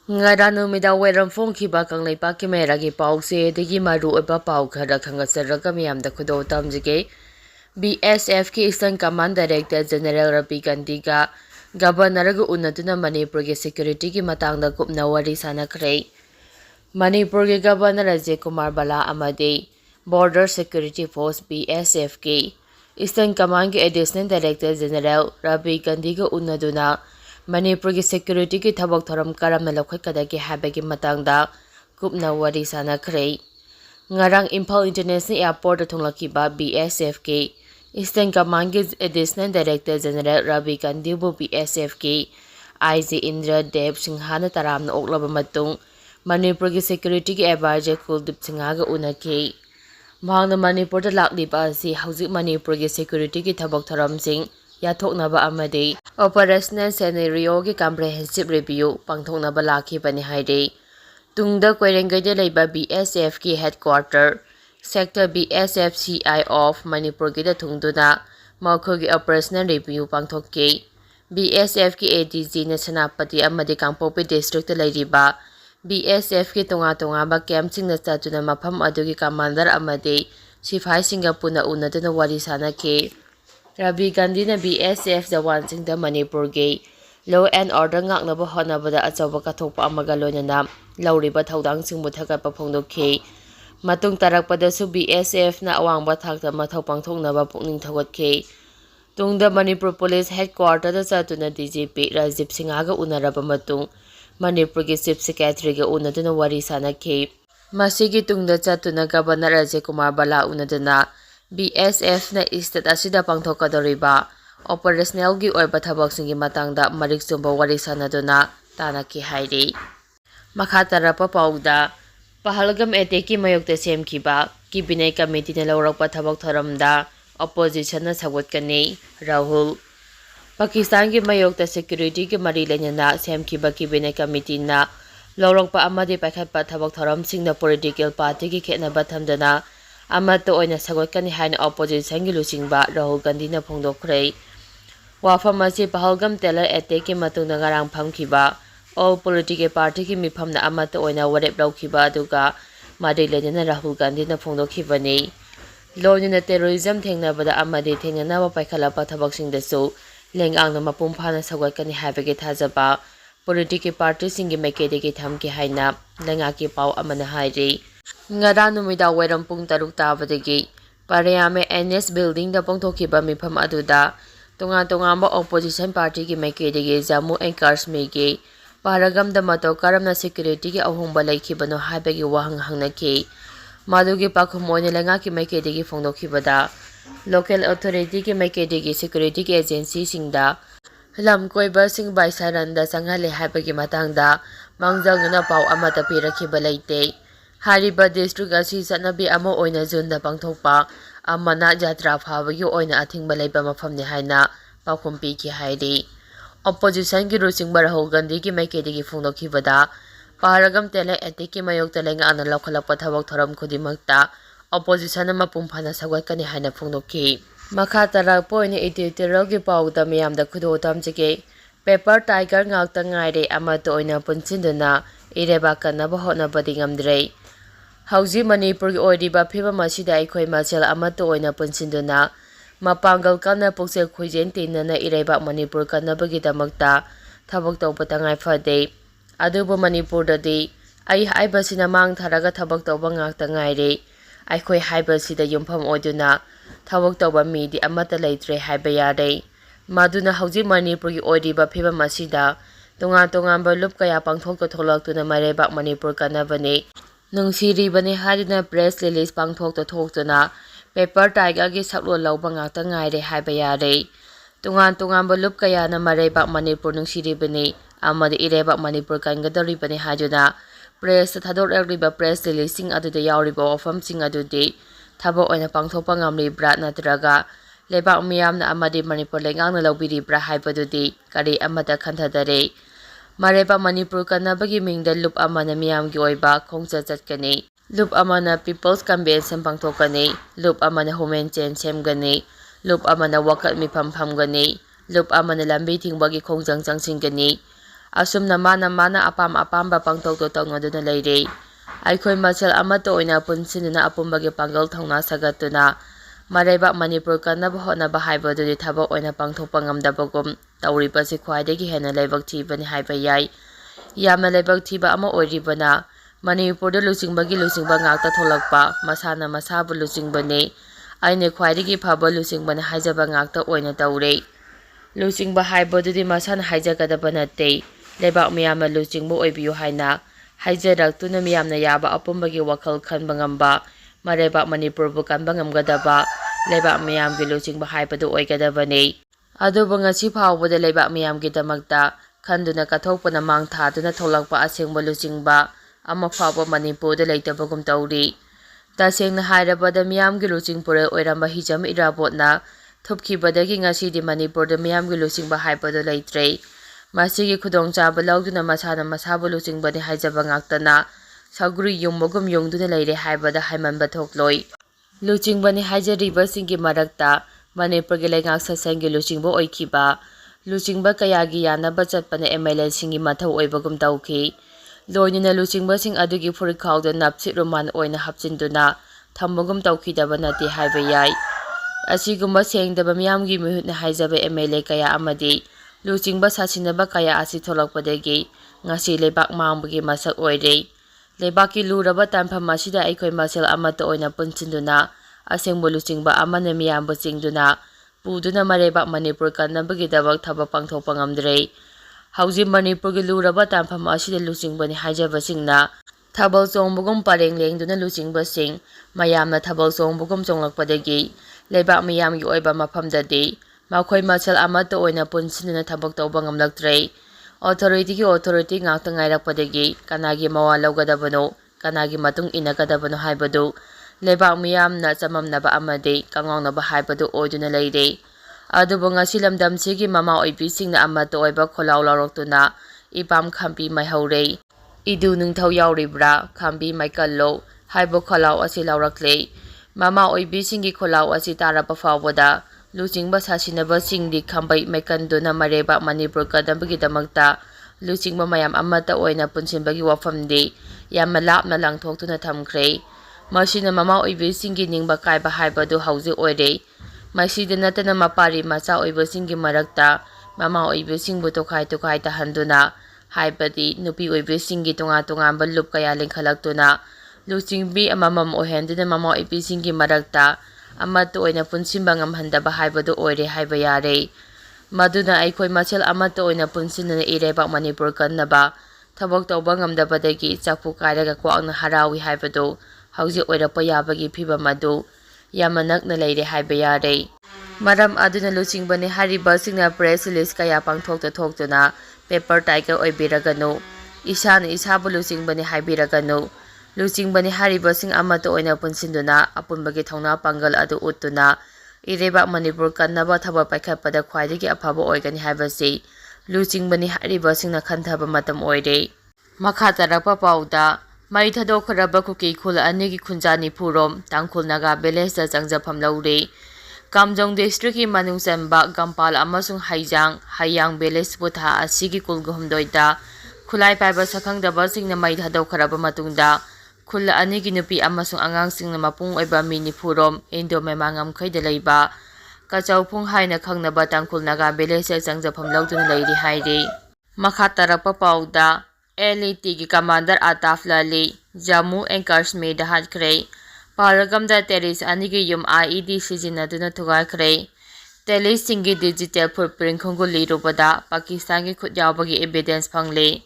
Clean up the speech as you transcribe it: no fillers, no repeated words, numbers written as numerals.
Ngara numida weram phongkhiba Kangleipak Meragi pause degi maru oiba pau khara khangasaraga miyamda khudo tamjige BSF ki Eastern Command Director General Rabi Gandiga Governor ga unaduna Manipur ge security ki matangda kupna wari sanakre Manipur ge Governor Ajay Kumar Bala amade Border Security Force BSF ki Eastern Command ke Additional Director General Rabi Gandiga unaduna Manipur ki security ki thabak thoram karamna lokhatkadagi habagi matangda kupna wari sanakre ngarang Imphal International Airport thonglakiba BSF ki Eastern Command ki Additional Director General Rabi Gandibu BSF ki IG Indra Dev Singhana taramna oklaba matung Manipur ki security ki advisor khul Singha ga unaki mahangna Manipur da lakliba asi hauzik Manipur ki security ki thabak thoram sing yathoknaba amade operational scenario ki comprehensive review pangthoknaba lakhibani haide tungda koirengaide leiba BSF ki headquarter sector BSF CI of Manipur ki da thungduna mawkho ki operational review pangthokke BSF ki ADG na Senapati amade Kangpopi district ta leiriba BSF ki tonga ba camp sing na statuna mafam adugi commander amade sifai singapuna unaduna wari sanake Rabi Gandhi na BSF Jawan sing da Manipur ge law and order ngaknaba honabada achawba kathokpa amaga loinana lauriba thaudang singbu thakatpa phongdokhi matung tarakpada su BSF na awangba thakta mathau pangthoknaba pukning thawatke tungda Manipur Police Headquarter da chatuna DGP Rajiv Singha ga unaraba matung Manipur ge Chief Secretary ga unaduna wari sanakhe masigi tungda chatuna Governor Ajay Kumar Bala unaduna BSF na state asida pangthokadoriba operational gi oiba thabak singi matangda marik chumba wari sanaduna tanaki hairi makhatarapa pauda pahalgam ateki mayokta semkiba ki binay committee na lawrakpa thabak thoramda opposition na sagotkani Rahul Pakistan ki mayokta security ki mari lenyana semkiba ki binay committee na lawrakpa amadi pakhatpa thabak thoram singna political party ki khenaba thamdana amato oina sagotkani haina opposition gi lusingba Rahul Gandhi na phongdokhrei wafam asi pahalgam teller attack ki matungda ngarang phamkhiba all political party ki mifamna amato oina warep laukhiba aduga madilena Rahul Gandhi na phongdokhibani lona terrorism thengnabada amade thengnana paikhalapa thabaksingdasu lengangna mapumphana sagotkani habege thajaba political party singi makedegi thamki haina lengaki pau amana hairi ngara numida weram pung 6 tabadagi pariyame NS building da pongthokiba mifam aduda tonga opposition party ki makedegi Jammu and Kashmir gi paragam da mato karamna security ki ahungba laikhibano habegi wahang hangnaki madugi pakhumoine lenga ki makedegi phongdokhibada local authority ki makedegi security ki agency singda lam koiba sing baisaranda sanghale habegi matangda mangjangna pau amata pirakhiba leite Hariba district asi sanabi ama oina zunda pangthokpa amana jatra phawagi oina athingba leiba mafamni haina pakhumpi ki hairi opposition ki rusing Rahul Gandhi ki makedegi phongdokhibada paragam tele attack ki mayokta lenga ana lokhalakpa thabak thoram khudimakta opposition ma pumphana sagotkani haina phongdokhi makha tarak poine editorial ki pauda miyamda khudo tamjige paper tiger ngakta ngaire amato oina punsinduna ireba kanaba honabadi ngamdrei Hauji Manipur ki oiriba phibam asida aikhoi machel amato oina punsinduna mapangal kana puksel khoijen tinana ireba Manipur kanabagi damakta thabak tawpata ngai phade adubu Manipur dadi ai haibasina mang tharaga thabak tawba ngakta ngaire aikhoi haibasida yumpham oiduna thabak tawba midi amata leitre haiba yare maduna hauji Manipur ki oiriba phibam asida tonga lup kaya pangthok tholaktuna mareba Manipur kanabani Nungsiri bani hadina press release pangthok thoktuna paper tiger gi saklo lawba ngakta ngaire haiba yare tungan balup kaya na mareba Manipur nungsiri bani amade ireba Manipur kangadari bani hajuna press thador riba press release sing adude yawriba ofam sing adude thabo oina pangthokpa ngamli bra natraga lebak miyamna amade Manipur lengangna lawbiri bra haibadude kari amata khanthadare Mareba Manipur kanabagi mingda loop amana miyamgi oiba khongcha chatkani loop amana people's convention pangthokani loop amana human chain semgani loop amana wakat mifam phamgani loop amana lambi thingbagi khongjang changsingani asumna mana apamba pangtokto tawngduna leire. Aikhoi masel amata oina punsinuna apumbagi pangal thongna sagatuna Maraiba Manipur kanaba hotnaba haibadudi thabak oina pangthokpa ngamdabagum tawribasi khwaidagi hena laibak thibani haiba yai. Yamna laibak thiba ama oiribana Manipurda lusingbagi lusingba ngakta tholakpa masana masabu lusingbane aine khwaidagi phaba lusingbana haijaba ngakta oina tawre. Lusingba haibadudi masana haijagadaba natte laibak miyamna lusingba oibiyu haina haijarактuna miyamna yaba apumbagi wakhal khanba ngamba Maraiba Manipurbu kanba ngamgadaba laibak miyamgi lusingba haibadu oigadabane. Adubu ngasi phawbada laibak miyamgi damakta khanduna kathokpana mang thaduna tholakpa asengba lusingba ama phawba Manipurda leitabagum tawri. Tasengna hairabada miyamgi lusingpura oiramba hijam irabotna thupkhibadagi ngasidi Manipurda miyamgi lusingba haibadu leitre. Masigi khudongchaba lauduna masana masabu lusingbani haijaba ngaktana saguri yumbagum yungduna leire haibada haimanba thokloi. Lusingbani haijaribasingi marakta Manipurgi leingak sasenggi lusingba oikiba lusingba kayagi yanaba chatpana MLA singi mathau oibagum tawki. Loinina lusingbasing adugi furikhaugda napsit roman oina hapchinduna thambagum tawkidaba nati haiba yai. Asigumba sengdaba miyamgi mihutna haijaba MLA kaya amadi lusingba sasinaba kaya asi tholakpadagi ngasi leibak mambagi masak oire. Leibaki luraba tanpham asida aikhoi masel amata oina punsinduna asengbo lusingba amana miyamba singduna puduna Maraiba Manipur kannabagidabak thaba pangthokpa ngamdre. Hauji Manipurgi luraba tanpham asida lusingbani haijabasingna thabal chongbagum pareng lengduna lusingbasing mayamna thabal chongbagum chonglakpadagi leibak miyamgi oiba mafamdadi makhoi masel amata oina punsinuna thabak tawba ngamlaktre. Authority ngakta ngairakpadagi kanagi mawa lawgadabano kanagi matung inagadabano haibadu leibak miyamna chamamnaba amadi kangawnaba haibadu oiduna leire. Adubu ngasi lamdamsigi mama oibisingna amata oiba kholaw lawraktuna ipam khampi maihaure. Idu ningthau yauribra khampi maikallo haiba kholaw asi lawrakle. Mama oibisingi kholaw asi tarapa phawbada lusingba sasinaba singdi khambai maikanduna Maraiba Manipur kadambagidamagta lusingba mayam amata oina punsinbagi wafamdi yamna lapna langthoktuna thamkhre. Masina mama oibisingi ningba kaiba haibadu hauji oire. Masida natana mapari macha oibisingi marakta mama oibisingbu tokhai tahanduna haibadi nupi oibisingi tonga lup kaya lengkhalaktuna lusingbi amamam ohenduna mama oibisingi marakta amata oina punsimba ngamhandaba haibadu oire haiba yare. Maduna aikhoi masel amata oina punsinna Iraiba Manipur kannaba thabak tawba ngamdabadagi chakpu kairaga kwakna harawi haibadu hauji oirapa yabagi phiba madu yamna nakna leire haiba yare. Maram aduna lusingbani hariba singna press release kaya pangthokta thoktuna paper tiger oibiraganu isana isabu lusingbani haibiraganu lusingbani haribasing amata oina punsinduna apunbagi thongna pangal adu uttuna Iraiba Manipur kannaba thaba paikhatpada khwaidagi afaba oigani haibasi lusingbani haribasingna khanthaba matam oire. Makha tarakpa pauda mai thadokhraba Kuki khul anigi khunja nipurom Tangkhul Naga village da Changjapham louri. Kamjong district ki manungsanba Gampal amasung Hayang village putha asigi kulguhumdoida khulai paiba sakhangdaba singna mai thadokhraba matungda khul anigi nupi amasung angangsingna mapung oiba minipurom indo memangam khaida leiba kachaupung haina khangnaba Tangkhul Naga village Changjapham lawduna leiri hairi. Makha tarakpa pauda TLT ki commander Ataf Lali Jammu and Kashmir da hatkre Paragamda terrace anigi yum IED sizinaduna thugaikre. Terrace singi digital footprint khongul lirubada Pakistan ki khut yawbagi evidence phangle.